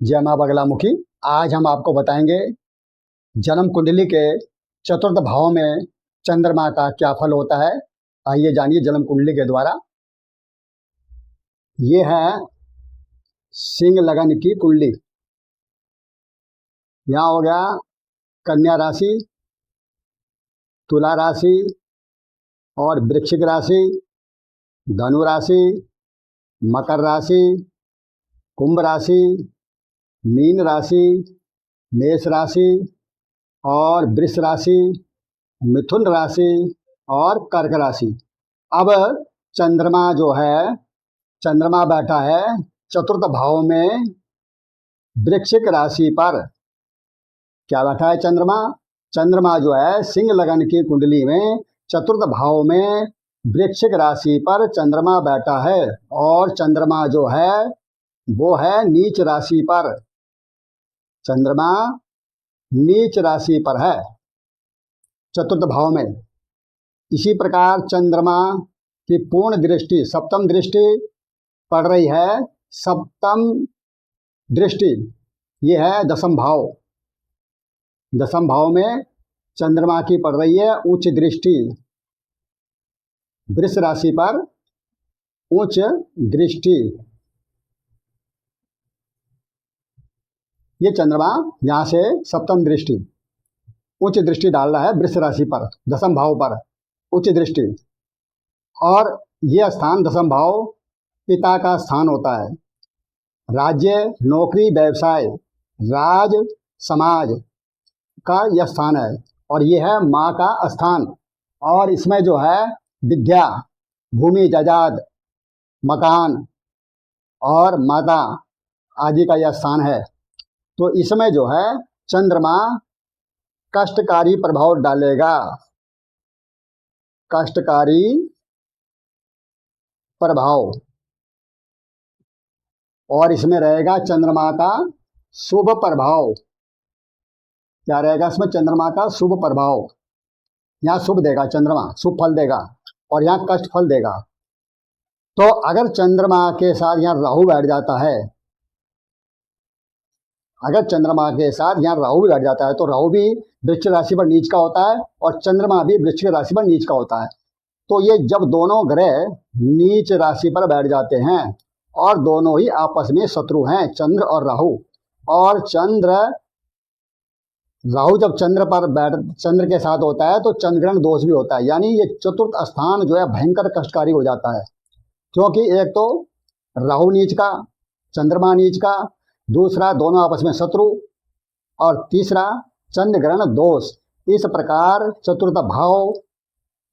जय माँ बगलामुखी। आज हम आपको बताएंगे जन्म कुंडली के चतुर्थ भाव में चंद्रमा का क्या फल होता है। आइए जानिए जन्म कुंडली के द्वारा। ये है सिंह लगन की कुंडली। यहाँ हो गया कन्या राशि, तुला राशि और वृश्चिक राशि, धनु राशि, मकर राशि, कुंभ राशि, मीन राशि, मेष राशि और वृष राशि, मिथुन राशि और कर्क राशि। अब चंद्रमा जो है, चंद्रमा बैठा है चतुर्थ भाव में वृश्चिक राशि पर। क्या बैठा है चंद्रमा? चंद्रमा जो है सिंह लगन की कुंडली में चतुर्थ भाव में वृश्चिक राशि पर चंद्रमा बैठा है और चंद्रमा जो है वो है नीच राशि पर। चंद्रमा नीच राशि पर है चतुर्थ भाव में। इसी प्रकार चंद्रमा की पूर्ण दृष्टि, सप्तम दृष्टि पड़ रही है। सप्तम दृष्टि ये है दसम भाव। दसम भाव में चंद्रमा की पड़ रही है उच्च दृष्टि, वृष राशि पर उच्च दृष्टि। ये चंद्रमा यहाँ से सप्तम दृष्टि, उच्च दृष्टि डाल रहा है वृष राशि पर, दसम भाव पर उच्च दृष्टि। और यह स्थान दसम भाव पिता का स्थान होता है। राज्य, नौकरी, व्यवसाय, राज, समाज का यह स्थान है और यह है माँ का स्थान। और इसमें जो है विद्या, भूमि जायदाद, मकान और माता आदि का यह स्थान है। तो इसमें जो है चंद्रमा कष्टकारी प्रभाव डालेगा। कष्टकारी प्रभाव। और इसमें रहेगा चंद्रमा का शुभ प्रभाव। क्या रहेगा इसमें? चंद्रमा का शुभ प्रभाव। यहाँ शुभ देगा चंद्रमा, शुभ फल देगा और यहाँ कष्ट फल देगा। तो अगर चंद्रमा के साथ यहाँ राहु बैठ जाता है, अगर चंद्रमा के साथ यहाँ राहु भी बैठ जाता है तो राहु भी वृश्चिक राशि पर नीच का होता है और चंद्रमा भी वृश्चिक राशि पर नीच का होता है। तो ये जब दोनों ग्रह नीच राशि पर बैठ जाते हैं और दोनों ही आपस में शत्रु हैं, चंद्र और राहु। और राहु जब चंद्र के साथ होता है तो चंद्रग्रहण दोष भी होता है। यानी ये चतुर्थ स्थान जो है भयंकर कष्टकारी हो जाता है, क्योंकि एक तो राहु नीच का, चंद्रमा नीच का, दूसरा दोनों आपस में शत्रु और तीसरा चंद्रग्रहण दोष। इस प्रकार चतुर्थ भाव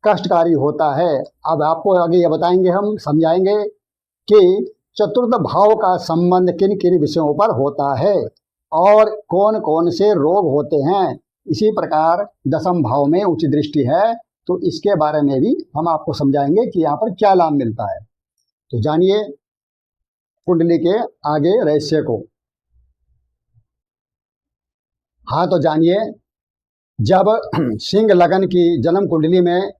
कष्टकारी होता है। अब आपको आगे ये बताएंगे, हम समझाएंगे कि चतुर्थ भाव का संबंध किन किन विषयों पर होता है और कौन कौन से रोग होते हैं। इसी प्रकार दसम भाव में उच्च दृष्टि है तो इसके बारे में भी हम आपको समझाएंगे कि यहाँ पर क्या लाभ मिलता है। तो जानिए कुंडली के आगे रहस्य को। हाँ, तो जानिए, जब सिंह लगन की जन्म कुंडली में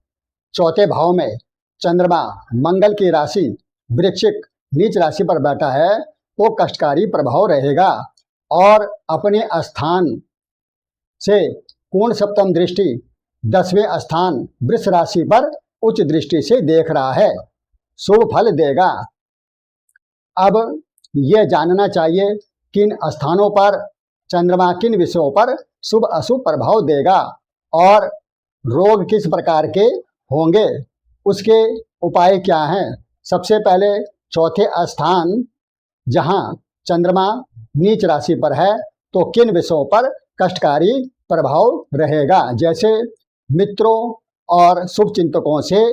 चौथे भाव में चंद्रमा मंगल की राशि वृश्चिक नीच राशि पर बैठा है तो कष्टकारी प्रभाव रहेगा। और अपने स्थान से पूर्ण सप्तम दृष्टि 10वें स्थान वृष राशि पर उच्च दृष्टि से देख रहा है, शुभ फल देगा। अब यह जानना चाहिए किन स्थानों पर चंद्रमा किन विषयों पर शुभ अशुभ प्रभाव देगा और रोग किस प्रकार के होंगे, उसके उपाय क्या हैं। सबसे पहले चौथे स्थान जहां चंद्रमा नीच राशि पर है तो किन विषयों पर कष्टकारी प्रभाव रहेगा, जैसे मित्रों और शुभ चिंतकों से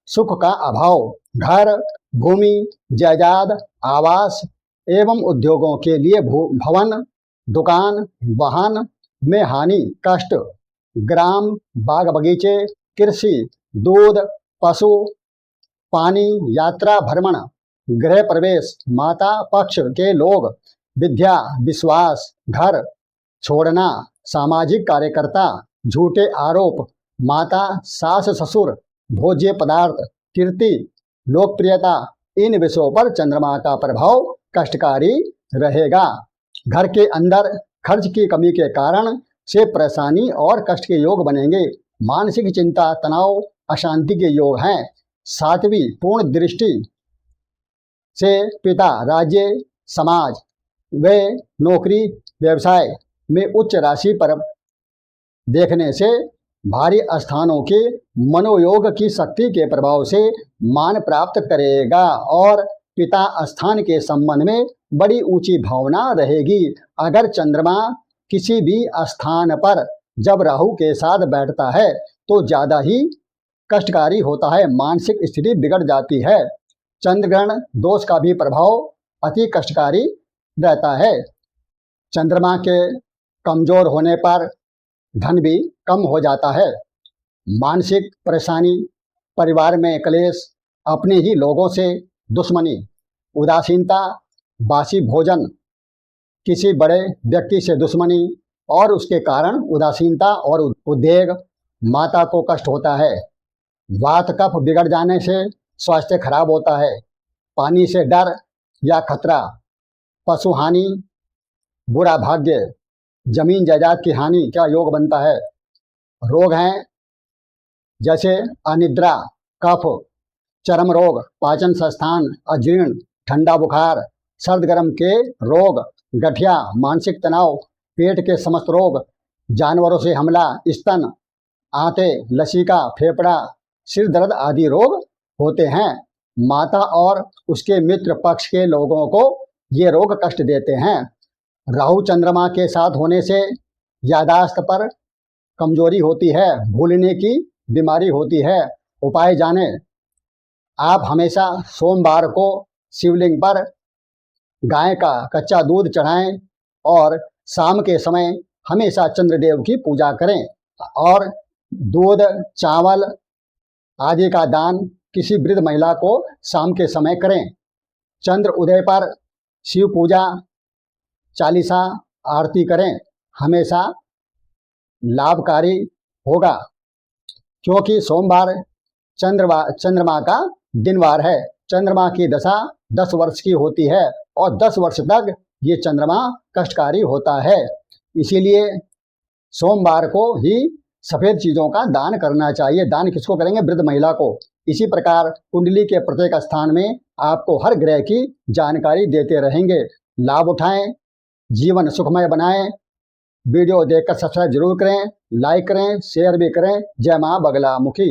सुख का अभाव, घर, भूमि, जायदाद, आवास एवं उद्योगों के लिए भवन, दुकान, वाहन में हानि, कष्ट, ग्राम, बाग बगीचे, कृषि, दूध, पशु, पानी, यात्रा, भ्रमण, गृह प्रवेश, माता पक्ष के लोग, विद्या, विश्वास, घर छोड़ना, सामाजिक कार्यकर्ता, झूठे आरोप, माता, सास ससुर, भोज्य पदार्थ, कीर्ति, लोकप्रियता, इन विषयों पर चंद्रमा का प्रभाव कष्टकारी रहेगा। घर के अंदर खर्च की कमी के कारण से परेशानी और कष्ट के योग बनेंगे। मानसिक चिंता, तनाव, अशांति के योग हैं। 7वीं पूर्ण दृष्टि से पिता, राज्य, समाज व नौकरी व्यवसाय में उच्च राशि पर देखने से भारी स्थानों के मनोयोग की शक्ति के प्रभाव से मान प्राप्त करेगा और पिता स्थान के संबंध में बड़ी ऊंची भावना रहेगी। अगर चंद्रमा किसी भी स्थान पर जब राहु के साथ बैठता है तो ज़्यादा ही कष्टकारी होता है, मानसिक स्थिति बिगड़ जाती है। चंद्रग्रहण दोष का भी प्रभाव अति कष्टकारी रहता है। चंद्रमा के कमजोर होने पर धन भी कम हो जाता है। मानसिक परेशानी, परिवार में क्लेश, अपने ही लोगों से दुश्मनी, उदासीनता, बासी भोजन, किसी बड़े व्यक्ति से दुश्मनी और उसके कारण उदासीनता और उद्वेग, माता को कष्ट होता है। वात कफ बिगड़ जाने से स्वास्थ्य खराब होता है। पानी से डर या खतरा, पशु हानि, बुरा भाग्य, जमीन जायदाद की हानि का योग बनता है। रोग हैं जैसे अनिद्रा, कफ, चर्म रोग, पाचन संस्थान, अजीर्ण, ठंडा बुखार, सर्द गर्म के रोग, गठिया, मानसिक तनाव, पेट के समस्त रोग, जानवरों से हमला, स्तन, आंतें, लसीका, फेफड़ा, सिर दर्द आदि रोग होते हैं। माता और उसके मित्र पक्ष के लोगों को ये रोग कष्ट देते हैं। राहु चंद्रमा के साथ होने से यादाश्त पर कमजोरी होती है, भूलने की बीमारी होती है। उपाय जाने, आप हमेशा सोमवार को शिवलिंग पर गाय का कच्चा दूध चढ़ाएं और शाम के समय हमेशा चंद्रदेव की पूजा करें और दूध, चावल आदि का दान किसी वृद्ध महिला को शाम के समय करें। चंद्र उदय पर शिव पूजा, चालीसा, आरती करें, हमेशा लाभकारी होगा। क्योंकि सोमवार चंद्रमा का दिनवार है। चंद्रमा की दशा 10 वर्ष की होती है और 10 वर्ष तक ये चंद्रमा कष्टकारी होता है। इसीलिए सोमवार को ही सफ़ेद चीज़ों का दान करना चाहिए। दान किसको करेंगे? वृद्ध महिला को। इसी प्रकार कुंडली के प्रत्येक स्थान में आपको हर ग्रह की जानकारी देते रहेंगे। लाभ उठाएं, जीवन सुखमय बनाएं। वीडियो देखकर सब्सक्राइब जरूर करें, लाइक करें, शेयर भी करें। जय मां बगलामुखी।